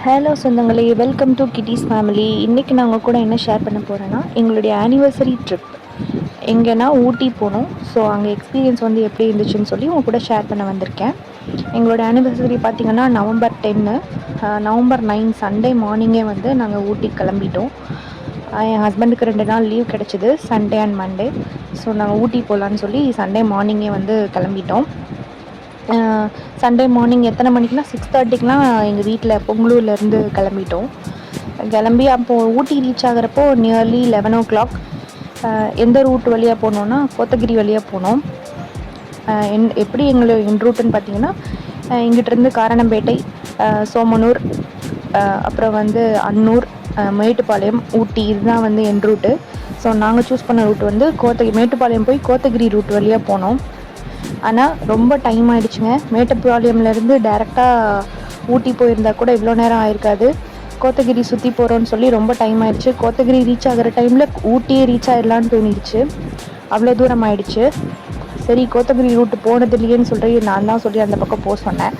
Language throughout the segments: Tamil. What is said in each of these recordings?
ஹலோ சொந்தங்களே, வெல்கம் டு கிட்டீஸ் ஃபேமிலி. இன்றைக்கி நான் உங்கள் கூட என்ன ஷேர் பண்ண போகிறேன்னா, எங்களுடைய ஆனிவர்சரி ட்ரிப் எங்கேனா ஊட்டி போனோம். ஸோ அங்கே எக்ஸ்பீரியன்ஸ் வந்து எப்படி இருந்துச்சுன்னு சொல்லி உங்கள் கூட ஷேர் பண்ண வந்திருக்கேன். எங்களோட ஆனிவர்சரி பார்த்திங்கன்னா நவம்பர் 10, நவம்பர் 9 சண்டே மார்னிங்கே வந்து நாங்கள் ஊட்டி கிளம்பிட்டோம். என் ஹஸ்பண்டுக்கு 2 நாள் லீவ் கிடச்சிது, சண்டே அண்ட் மண்டே. ஸோ நாங்கள் ஊட்டி போகலான்னு சொல்லி சண்டே மார்னிங்கே வந்து கிளம்பிட்டோம். சண்டே மார்னிங் எத்தனை மணிக்குனா 6:30க்குலாம் எங்கள் வீட்டில் பொங்கலூர்லேருந்து கிளம்பிட்டோம். கிளம்பி அப்போது ஊட்டி ரீச் ஆகிறப்போ நியர்லி 11 o'clock. எந்த ரூட் வழியாக போனோன்னா கோத்தகிரி வழியாக போனோம். எப்படி என் ரூட்டுன்னு பார்த்தீங்கன்னா, இங்கிட்டிருந்து காரணம்பேட்டை, சோமனூர், அப்புறம் வந்து அன்னூர், மேட்டுப்பாளையம், ஊட்டி, இதுதான் வந்து என் ரூட்டு. ஸோ நாங்கள் சூஸ் பண்ண ரூட் வந்து மேட்டுப்பாளையம் போய் கோத்தகிரி ரூட் வழியாக போனோம். ஆனால் ரொம்ப டைம் ஆகிடுச்சுங்க. மேட்டுப்பாளையம்லேருந்து டேரெக்டாக ஊட்டி போயிருந்தா கூட இவ்வளோ நேரம் ஆயிருக்காது. கோத்தகிரி சுற்றி போகிறோன்னு சொல்லி ரொம்ப டைம் ஆகிடுச்சு. கோத்தகிரி ரீச் ஆகிற டைமில் ஊட்டியே ரீச் ஆகிடலான்னு தோணிடுச்சு. அவ்வளோ தூரம் ஆகிடுச்சு. சரி, கோத்தகிரி ரூட்டு போனதில்லையேன்னு சொல்லி நான் தான் சொல்லி அந்த பக்கம் போக சொன்னேன்.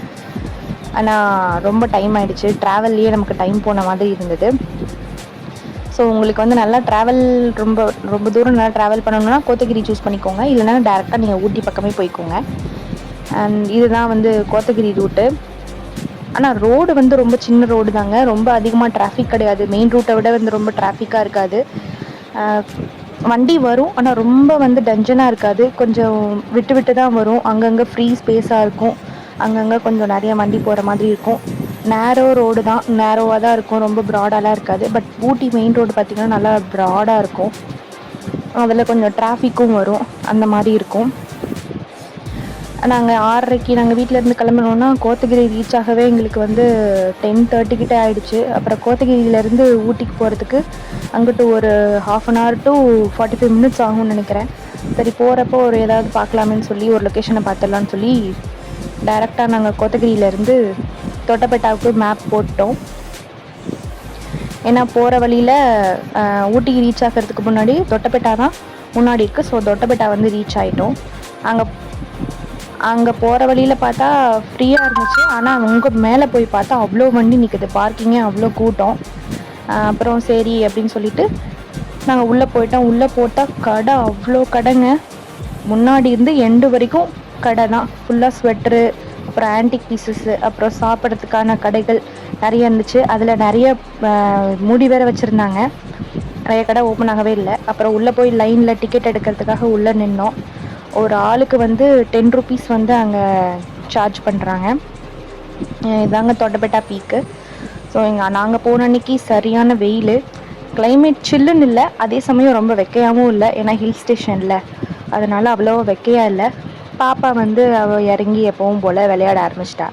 ஆனால் ரொம்ப டைம் ஆகிடுச்சு. ட்ராவல்லையே நமக்கு டைம் போன மாதிரி இருந்தது. ஸோ உங்களுக்கு வந்து நல்லா ட்ராவல் ரொம்ப தூரம் நல்லா ட்ராவல் பண்ணணுன்னா கோத்தகிரி சூஸ் பண்ணிக்கோங்க. இல்லைனா டேரெக்டாக நீங்கள் ஊட்டி பக்கமே போய்க்கோங்க. அண்ட் இதுதான் வந்து கோத்தகிரி ரூட்டு. ஆனால் ரோடு வந்து ரொம்ப சின்ன ரோடு தாங்க. ரொம்ப அதிகமாக டிராஃபிக் கிடையாது. மெயின் ரூட்டை விட வந்து ரொம்ப டிராஃபிக்காக இருக்காது. வண்டி வரும், ஆனால் ரொம்ப வந்து டஞ்சனாக இருக்காது. கொஞ்சம் விட்டு விட்டு தான் வரும். அங்கங்கே ஃப்ரீ ஸ்பேஸாக இருக்கும். அங்கங்கே கொஞ்சம் நிறைய வண்டி போகிற மாதிரி இருக்கும். நேரோ ரோடு தான், நேரோவாக தான் இருக்கும். ரொம்ப ப்ராடாலாம் இருக்காது. பட் ஊட்டி மெயின் ரோடு பார்த்திங்கன்னா நல்லா ப்ராடாக இருக்கும். அதில் கொஞ்சம் டிராஃபிக்கும் வரும், அந்த மாதிரி இருக்கும். நாங்கள் 6:30க்கு நாங்கள் வீட்டிலேருந்து கிளம்பினோன்னா கோத்தகிரி ரீச் ஆகவே எங்களுக்கு வந்து 10:30 கிட்டே ஆகிடுச்சு. அப்புறம் கோத்தகிரியிலேருந்து ஊட்டிக்கு போகிறதுக்கு அங்கிட்டு ஒரு 1/2 hour to 45 minutes ஆகும்னு நினைக்கிறேன். சரி, போகிறப்போ ஒரு ஏதாவது பார்க்கலாமேன்னு சொல்லி ஒரு லொக்கேஷனை பார்த்துடலான்னு சொல்லி டைரெக்டாக நாங்கள் கோத்தகிரியிலேருந்து தொட்டபெட்டாவுக்கு மேப் போட்டோம். ஏன்னா போகிற வழியில் ஊட்டிக்கு ரீச் ஆகிறதுக்கு முன்னாடி தொட்டபெட்டா தான் முன்னாடி இருக்குது. ஸோ தொட்டபெட்டா வந்து ரீச் ஆகிட்டோம். அங்கே போகிற வழியில் பார்த்தா ஃப்ரீயாக இருந்துச்சு. ஆனால் அங்கே மேலே போய் பார்த்தா அவ்வளோ வண்டி நிற்குது, பார்க்கிங்கே அவ்வளோ கூட்டம். அப்புறம் சரி அப்படின்னு சொல்லிட்டு நாங்கள் உள்ளே போயிட்டோம். உள்ளே போட்டால் கடை அவ்வளோ கடைங்க. முன்னாடி இருந்து எண்டு வரைக்கும் கடை தான். ஃபுல்லாக ஸ்வெட்டரு, அப்புறம் ஆன்டிக் பீசஸ்ஸு, அப்புறம் சாப்பிட்றதுக்கான கடைகள் நிறைய இருந்துச்சு. அதில் நிறைய மூடி வேறு வச்சுருந்தாங்க. நிறைய கடை ஓப்பன் ஆகவே இல்லை. அப்புறம் உள்ளே போய் லைனில் டிக்கெட் எடுக்கிறதுக்காக உள்ளே நின்னோம். ஒரு ஆளுக்கு வந்து 10 rupees வந்து அங்கே சார்ஜ் பண்ணுறாங்க. இதாங்க தொட்டபெட்டா பீக்கு. ஸோ நாங்கள் போன அன்றைக்கி சரியான வெயில். கிளைமேட் சில்லுன்னு இல்லை, அதே சமயம் ரொம்ப வெக்கையாகவும் இல்லை. ஏன்னா ஹில் ஸ்டேஷனில், அதனால் அவ்வளோ வெக்கையாக இல்லை. பாப்பா வந்து அவள் இறங்கி எப்பவும் போல் விளையாட ஆரம்பிச்சிட்டா.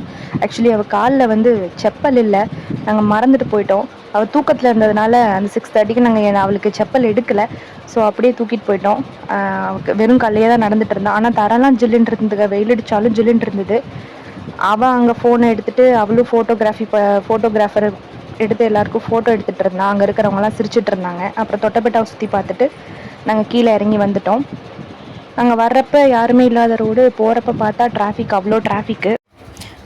ஆக்சுவலி அவள் காலில் வந்து செப்பல் இல்லை, நாங்கள் மறந்துட்டு போயிட்டோம். அவள் தூக்கத்தில் இருந்ததுனால அந்த 6:30க்கு நாங்கள் அவளுக்கு செப்பல் எடுக்கலை. ஸோ அப்படியே தூக்கிட்டு போயிட்டோம். அவளுக்கு வெறும் காலையே தான் நடந்துட்டு இருந்தான். ஆனால் தரெல்லாம் ஜில்லுன்னு இருந்ததுங்க, வெயில் அடித்தாலும் ஜில்லுன்னு இருந்தது. அவள் அங்கே ஃபோனை எடுத்துகிட்டு அவளும் ஃபோட்டோகிராஃபர் எடுத்து எல்லாருக்கும் ஃபோட்டோ எடுத்துகிட்டு இருந்தான். அங்கே இருக்கிறவங்களாம் சிரிச்சிட்டு இருந்தாங்க. அப்புறம் தொட்டபெட்டாவை சுற்றி பார்த்துட்டு நாங்கள் கீழே இறங்கி வந்துட்டோம். நாங்கள் வர்றப்போ யாருமே இல்லாத ரோடு, போகிறப்ப பார்த்தா டிராஃபிக், அவ்வளோ டிராஃபிக்கு.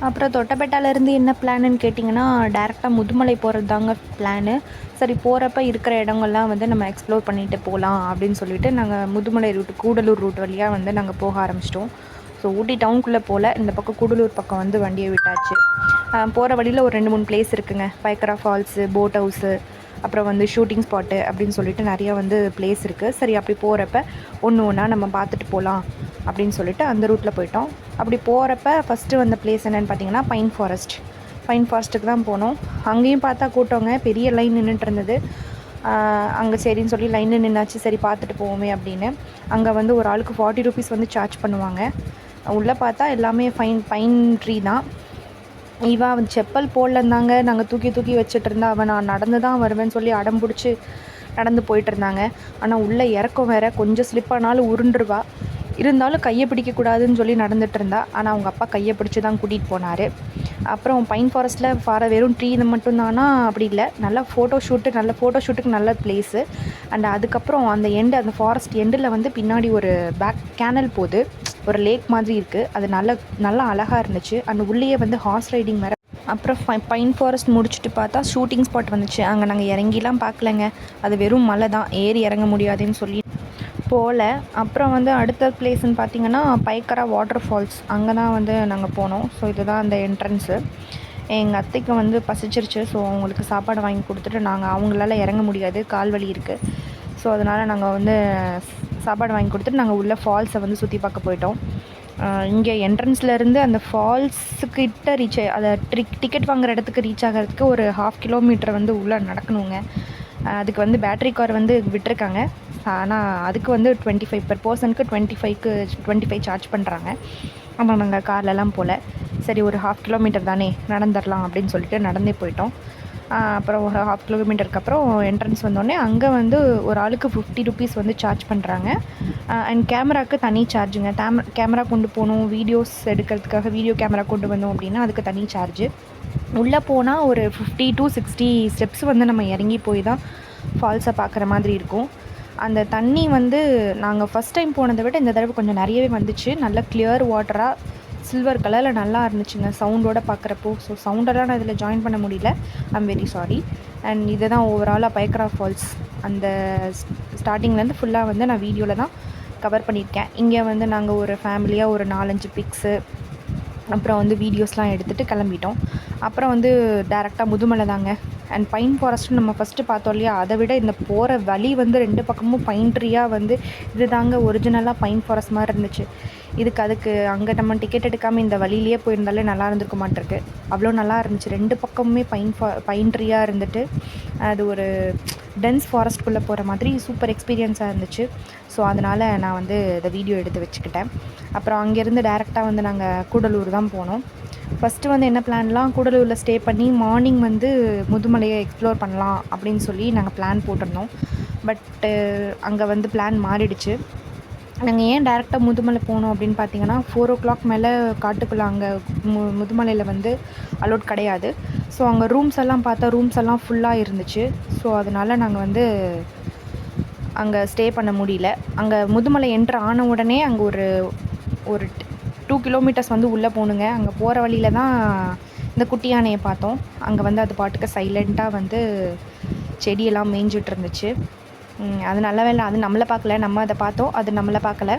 அப்புறம் தொட்டபெட்டாலேருந்து என்ன பிளான்னு கேட்டிங்கன்னா, டேரெக்டாக முதுமலை போகிறது தாங்க பிளானு. சரி, போகிறப்ப இருக்கிற இடங்கள்லாம் வந்து நம்ம எக்ஸ்ப்ளோர் பண்ணிட்டு போகலாம் அப்படின்னு சொல்லிட்டு நாங்கள் முதுமலை ரூட்டு, கூடலூர் ரூட் வழியாக வந்து நாங்கள் போக ஆரம்பிச்சிட்டோம். ஸோ ஊட்டி டவுனுக்குள்ளே போல் இந்த பக்கம் கூடலூர் பக்கம் வந்து வண்டியை விட்டாச்சு. போகிற வழியில் ஒரு 2-3 பிளேஸ் இருக்குங்க. பைக்கரா ஃபால்ஸு, போட் ஹவுஸு, அப்புறம் வந்து ஷூட்டிங் ஸ்பாட்டு அப்படின்னு சொல்லிட்டு நிறையா வந்து பிளேஸ் இருக்குது. சரி, அப்படி போகிறப்ப ஒன்று ஒன்றா நம்ம பார்த்துட்டு போகலாம் அப்படின்னு சொல்லிட்டு அந்த ரூட்டில் போயிட்டோம். அப்படி போகிறப்ப ஃபஸ்ட்டு வந்த பிளேஸ் என்னென்னு பார்த்தீங்கன்னா பைன் ஃபாரஸ்ட்டுக்கு தான் போனோம். அங்கேயும் பார்த்தா கூட்டங்க, பெரிய லைன் நின்றுட்டு இருந்தது. அங்கே சரின்னு சொல்லி லைனில் நின்னாச்சு. சரி, பார்த்துட்டு போவோமே அப்படின்னு. அங்கே வந்து ஒரு ஆளுக்கு 40 rupees வந்து சார்ஜ் பண்ணுவாங்க. உள்ளே பார்த்தா எல்லாமே பைன் ட்ரீ தான். அவன் செப்பல் போடலந்தாங்க. நாங்கள் தூக்கி வச்சுட்டு இருந்தா. அவன் நான் நடந்து தான் வருவேன்னு சொல்லி அடம் பிடிச்சி நடந்து போயிட்டு இருந்தாங்க. ஆனால் உள்ளே இறக்கம் வேற, கொஞ்சம் ஸ்லிப்பானாலும் உருண்டுருவா. இருந்தாலும் கையை பிடிக்கக்கூடாதுன்னு சொல்லி நடந்துகிட்டு இருந்தா. ஆனால் அவங்க அப்பா கையை பிடிச்சி தான் கூட்டிகிட்டு போனார். அப்புறம் பைன் ஃபாரஸ்ட்டில் வெறும் ட்ரீ இது மட்டும்தானா? அப்படி இல்லை, நல்ல ஃபோட்டோஷூட்டுக்கு நல்ல பிளேஸு. அண்ட் அதுக்கப்புறம் அந்த அந்த ஃபாரஸ்ட் எண்டில் வந்து பின்னாடி ஒரு பேக் கேனல் போகுது, ஒரு லேக் மாதிரி இருக்குது. அது நல்லா அழகாக இருந்துச்சு. அந்த உள்ளேயே வந்து ஹார்ஸ் ரைடிங் வேறு அப்புறம் பைன் ஃபாரஸ்ட் முடிச்சுட்டு பார்த்தா ஷூட்டிங் ஸ்பாட் வந்துச்சு. அங்கே நாங்கள் இறங்கிலாம் பார்க்கலங்க. அது வெறும் மலை தான், ஏறி இறங்க முடியாதுன்னு சொல்லி போகல. அப்புறம் வந்து அடுத்த பிளேஸ்ன்னு பார்த்திங்கன்னா பைக்கரா வாட்டர் ஃபால்ஸ், அங்கே தான் வந்து நாங்கள் போனோம். ஸோ இதுதான் அந்த என்ட்ரன்ஸு. எங்கள் அத்தைக்கு வந்து பசிச்சிருச்சு. ஸோ அவங்களுக்கு சாப்பாடு வாங்கி கொடுத்துட்டு அவங்களால இறங்க முடியாது, கால் வலி இருக்குது. ஸோ அதனால் நாங்கள் வந்து சாப்பாடு வாங்கி கொடுத்துட்டு நாங்கள் உள்ள ஃபால்ஸை வந்து சுற்றி பார்க்க போயிட்டோம். இங்கே என்ட்ரன்ஸ்லேருந்து அந்த ஃபால்ஸுக்கிட்ட அதை டிக்கெட் வாங்குகிற இடத்துக்கு ரீச் ஆகிறதுக்கு ஒரு 1/2 கிலோமீட்டர் வந்து உள்ளே நடக்கணுங்க. அதுக்கு வந்து பேட்ரி கார் வந்து விட்டுருக்காங்க. ஆனால் அதுக்கு வந்து 25 பெர் பர்சனுக்கு 25 சார்ஜ் பண்ணுறாங்க. ஆனால் நாங்கள் கார்லலாம் போகல. சரி, ஒரு 1/2 கிலோமீட்டர் தானே, நடந்துடலாம் அப்படின்னு சொல்லிட்டு நடந்தே போயிட்டோம். அப்புறம் ஒரு 1/2 கிலோமீட்டருக்கு அப்புறம் என்ட்ரன்ஸ் வந்தோடனே அங்கே வந்து ஒரு ஆளுக்கு 50 ருபீஸ் வந்து சார்ஜ் பண்ணுறாங்க. அண்ட் கேமராவுக்கு தனி சார்ஜுங்க. கேமரா கொண்டு போகணும், வீடியோஸ் எடுக்கிறதுக்காக வீடியோ கேமரா கொண்டு வந்தோம் அப்படின்னா அதுக்கு தனி சார்ஜு. உள்ளே போனால் ஒரு 50 to 60 ஸ்டெப்ஸ் வந்து நம்ம இறங்கி போய் தான் ஃபால்ஸை பார்க்குற மாதிரி இருக்கும். அந்த தண்ணி வந்து நாங்கள் ஃபஸ்ட் டைம் போனதை விட இந்த தடவை கொஞ்சம் நிறையவே வந்துச்சு. நல்லா கிளியர் வாட்டராக சில்வர் கலரில் நல்லா இருந்துச்சுங்க சவுண்டோடு பார்க்குறப்போ. ஸோ சவுண்டெல்லாம் நான் இதில் ஜாயின் பண்ண முடியல, ஐம் வெரி சாரி. அண்ட் இதை தான் ஓவராலாக பைக்கரா ஃபால்ஸ் அந்த ஸ்டார்டிங்லேருந்து ஃபுல்லாக வந்து நான் வீடியோவில் தான் கவர் பண்ணியிருக்கேன். இங்கே வந்து நாங்கள் ஒரு ஃபேமிலியாக ஒரு 4-5 பிக்ஸு அப்புறம் வந்து வீடியோஸ்லாம் எடுத்துகிட்டு கிளம்பிட்டோம். அப்புறம் வந்து டேரெக்டாக முதுமலை தாங்க. அண்ட் பைன் ஃபாரஸ்ட்டு நம்ம ஃபஸ்ட்டு பார்த்தோம் இல்லையா, அதை விட இந்த போகிற வழி வந்து 2 பக்கமும் பைன் ட்ரீயாக வந்து இது தாங்க ஒரிஜினலாக பைன் ஃபாரஸ்ட் மாதிரி இருந்துச்சு. அதுக்கு அங்கே நம்ம டிக்கெட் எடுக்காமல் இந்த வழியிலேயே போயிருந்தாலே நல்லா இருந்திருக்க மாட்டிருக்கு. அவ்வளோ நல்லா இருந்துச்சு. 2 பக்கமுமே பைன் ட்ரீயாக இருந்துட்டு அது ஒரு டென்ஸ் ஃபாரஸ்ட்குள்ளே போகிற மாதிரி சூப்பர் எக்ஸ்பீரியன்ஸாக இருந்துச்சு. ஸோ அதனால் நான் வந்து இந்த வீடியோ எடுத்து வச்சுக்கிட்டேன். அப்புறம் அங்கேருந்து டேரெக்டாக வந்து நாங்கள் கூடலூர் தான் போனோம். ஃபஸ்ட்டு வந்து என்ன பிளான்லாம், கூடலூரில் ஸ்டே பண்ணி மார்னிங் வந்து முதுமலையை எக்ஸ்ப்ளோர் பண்ணலாம் அப்படின்னு சொல்லி நாங்கள் பிளான் போட்டிருந்தோம். பட்டு அங்கே வந்து பிளான் மாறிடுச்சு. நாங்கள் ஏன் டேரெக்டாக முதுமலை போனோம் அப்படின்னு பார்த்தீங்கன்னா 4 o'clock மேலே காட்டுக்குள்ளே அங்கே முதுமலையில் வந்து அலோட் கிடையாது. ஸோ அங்கே ரூம்ஸ் எல்லாம் ஃபுல்லாக இருந்துச்சு. ஸோ அதனால் நாங்கள் வந்து அங்கே ஸ்டே பண்ண முடியல. அங்கே முதுமலை என்ட்ரு ஆன உடனே அங்கே ஒரு 2 கிலோமீட்டர்ஸ் வந்து உள்ளே போகணுங்க. அங்கே போகிற வழியில் தான் இந்த குட்டி யானையை பார்த்தோம். அங்கே வந்து அது பாட்டுக்கு சைலண்ட்டாக வந்து செடியெல்லாம் மேய்ஞ்சிட்டு இருந்துச்சு. அது நல்ல வேலை, அது நம்மளை பார்க்கல, நம்ம அதை பார்த்தோம், அது நம்மளை பார்க்கல.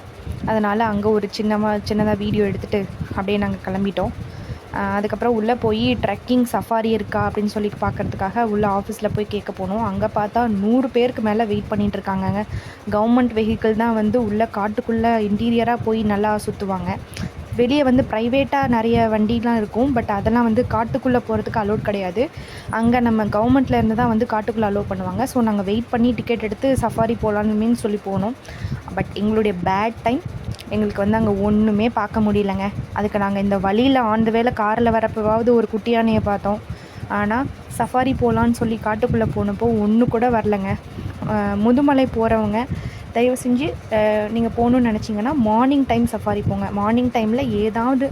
அதனால் அங்கே ஒரு சின்னதாக வீடியோ எடுத்துகிட்டு அப்படியே நாங்கள் கிளம்பிட்டோம். அதுக்கப்புறம் உள்ளே போய் ட்ரெக்கிங் சஃபாரி இருக்கா அப்படின்னு சொல்லி பார்க்குறதுக்காக உள்ளே ஆஃபீஸில் போய் கேட்க போனோம். அங்கே பார்த்தா 100 பேருக்கு மேலே வெயிட் பண்ணிகிட்டு இருக்காங்கங்க. கவர்மெண்ட் வெஹிக்கிள் தான் வந்து உள்ளே காட்டுக்குள்ளே இன்டீரியராக போய் நல்லா சுற்றுவாங்க. வெளியே வந்து ப்ரைவேட்டாக நிறைய வண்டிலாம் இருக்கும். பட் அதெல்லாம் வந்து காட்டுக்குள்ளே போகிறதுக்கு அலோட் கிடையாது. அங்கே நம்ம கவர்மெண்ட்லேருந்து தான் வந்து காட்டுக்குள்ளே அலோவ் பண்ணுவாங்க. ஸோ நாங்கள் வெயிட் பண்ணி டிக்கெட் எடுத்து சஃபாரி போகலான்னு சொல்லி போனோம். பட் எங்களுடைய பேட் டைம், எங்களுக்கு வந்து அங்கே ஒன்றுமே பார்க்க முடியலங்க. அதுக்கு நாங்கள் இந்த வழியில் ஆன் த வேளை காரில் வரப்போவாவது ஒரு குட்டி யானையை பார்த்தோம். ஆனால் சஃபாரி போகலான்னு சொல்லி காட்டுக்குள்ளே போனப்போ ஒன்று கூட வரலைங்க. முதுமலை போகிறவங்க தயவு செஞ்சு நீங்கள் போகணுன்னு நினச்சிங்கன்னா மார்னிங் டைம் சஃபாரி போங்க. மார்னிங் டைமில் ஏதாவது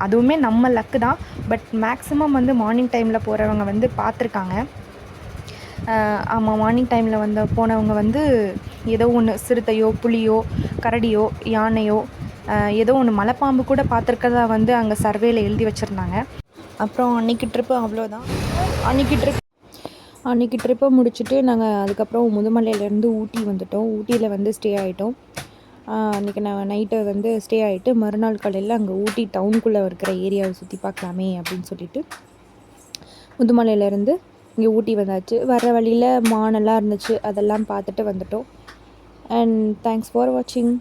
அதுவுமே நம்ம லக்கு தான். பட் மேக்ஸிமம் வந்து மார்னிங் டைமில் போகிறவங்க வந்து பார்த்துருக்காங்க. ஆமாம், மார்னிங் டைமில் வந்து போனவங்க வந்து ஏதோ ஒன்று சிறுத்தையோ புலியோ கரடியோ யானையோ ஏதோ ஒன்று மலைப்பாம்பு கூட பார்த்துருக்கதா வந்து அங்கே சர்வேல எழுதி வச்சுருந்தாங்க. அப்புறம் அன்றைக்கி ட்ரிப்பு அவ்வளோதான். அன்றைக்கி ட்ரிப்பை முடிச்சுட்டு நாங்கள் அதுக்கப்புறம் முதுமலையிலேருந்து ஊட்டி வந்துவிட்டோம். ஊட்டியில் வந்து ஸ்டே ஆகிட்டோம். அன்றைக்கி நான் நைட்டு வந்து ஸ்டே ஆகிட்டு மறுநாள் காலையில் அங்கே ஊட்டி டவுனுக்குள்ளே இருக்கிற ஏரியாவை சுற்றி பார்க்கலாமே அப்படின்னு சொல்லிட்டு முதுமலையிலேருந்து இங்கே ஊட்டி வந்தாச்சு. வர வழியில் மானெல்லாம் இருந்துச்சு, அதெல்லாம் பார்த்துட்டு வந்துட்டோம். அண்ட் தேங்க்ஸ் ஃபார் வாட்சிங்.